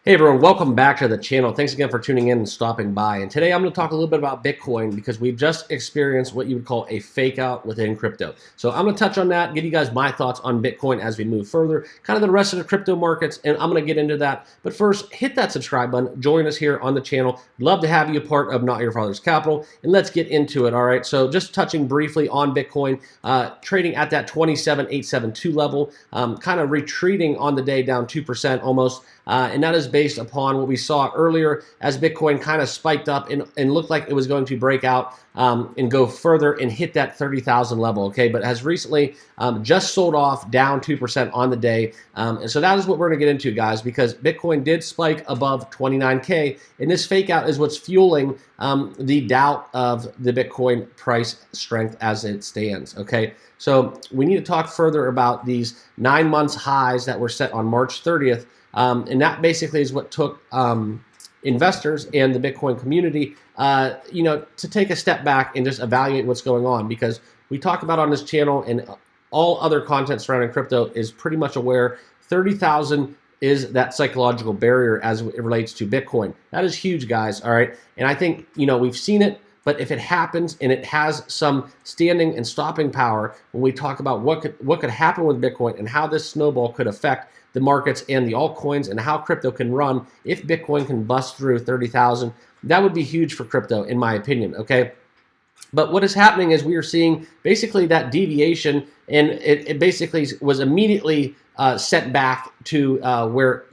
Hey everyone, welcome back to the channel. Thanks again for tuning in and stopping by. And today I'm going to talk a little bit about Bitcoin because we've just experienced what you would call a fake out within crypto. So I'm going to touch on that, give you guys my thoughts on Bitcoin as we move further, kind of the rest of the crypto markets, and I'm going to get into that. But first, hit that subscribe button, join us here on the channel. Love to have you a part of Not Your Father's Capital, and let's get into it, all right? So just touching briefly on Bitcoin, trading at that 27,872 level, kind of retreating on the day down 2% almost. And that is based upon what we saw earlier as Bitcoin kind of spiked up and looked like it was going to break out and go further and hit that 30,000 level, okay? But has recently just sold off down 2% on the day. And so that is what we're going to get into, guys, because Bitcoin did spike above 29K, and this fake out is what's fueling the doubt of the Bitcoin price strength as it stands, okay? So we need to talk further about these 9 months highs that were set on March 30th. And that basically is what took investors and the Bitcoin community, to take a step back and just evaluate what's going on, because we talk about on this channel and all other content surrounding crypto is pretty much aware 30,000 is that psychological barrier as it relates to Bitcoin. That is huge, guys. All right. And I think, we've seen it. But if it happens and it has some standing and stopping power, when we talk about what could happen with Bitcoin and how this snowball could affect the markets and the altcoins and how crypto can run, if Bitcoin can bust through 30,000, that would be huge for crypto, in my opinion, okay? But what is happening is we are seeing basically that deviation, and it basically was immediately set back to where,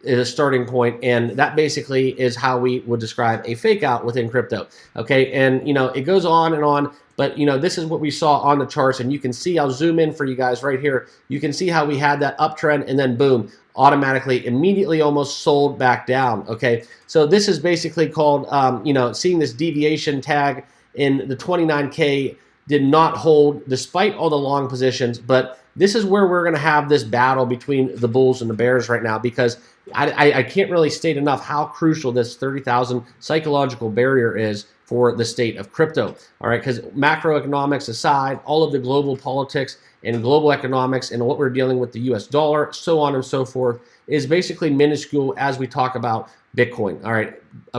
is a starting point, and that basically is how we would describe a fake out within crypto, okay? And, it goes on and on, but, this is what we saw on the charts, and you can see, I'll zoom in for you guys right here. You can see how we had that uptrend, and then boom, automatically, immediately almost sold back down, okay? So this is basically called, seeing this deviation tag in the 29K did not hold despite all the long positions, but this is where we're going to have this battle between the bulls and the bears right now, because I can't really state enough how crucial this 30,000 psychological barrier is for the state of crypto, all right? Because macroeconomics aside, all of the global politics and global economics and what we're dealing with the US dollar, so on and so forth, is basically minuscule as we talk about Bitcoin, all right,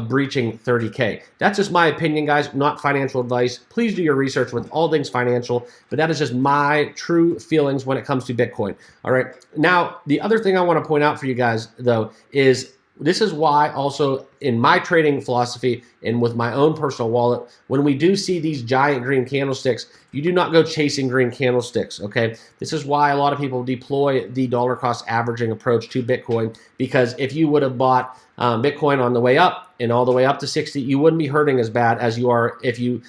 breaching 30K. That's just my opinion, guys, not financial advice. Please do your research with all things financial, but that is just my true feelings when it comes to Bitcoin, all right? Now, the other thing I want to point out for you guys, though, is this is why also in my trading philosophy and with my own personal wallet, when we do see these giant green candlesticks, you do not go chasing green candlesticks, okay? This is why a lot of people deploy the dollar cost averaging approach to Bitcoin, because if you would have bought Bitcoin on the way up and all the way up to 60, you wouldn't be hurting as bad as you are if you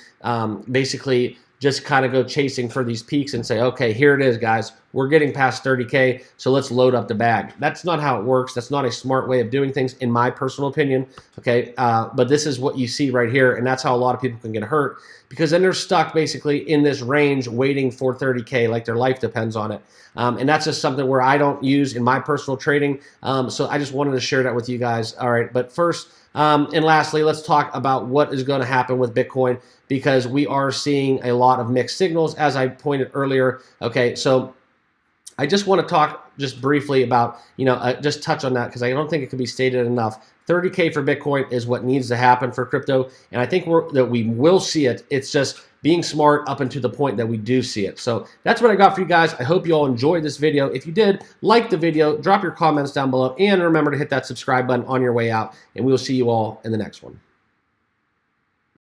basically just kind of go chasing for these peaks and say, okay, here it is, guys. We're getting past 30K, so let's load up the bag. That's not how it works. That's not a smart way of doing things, in my personal opinion, okay? But this is what you see right here, and that's how a lot of people can get hurt, because then they're stuck basically in this range waiting for 30K, like their life depends on it. And that's just something where I don't use in my personal trading, so I just wanted to share that with you guys. All right, but first, and lastly, let's talk about what is going to happen with Bitcoin, because we are seeing a lot of mixed signals, as I pointed earlier. Okay, so I just want to talk just briefly about, just touch on that, because I don't think it can be stated enough. 30K for Bitcoin is what needs to happen for crypto, and I think that we will see it. It's just being smart up until the point that we do see it. So that's what I got for you guys. I hope you all enjoyed this video. If you did, like the video, drop your comments down below, and remember to hit that subscribe button on your way out, and we will see you all in the next one.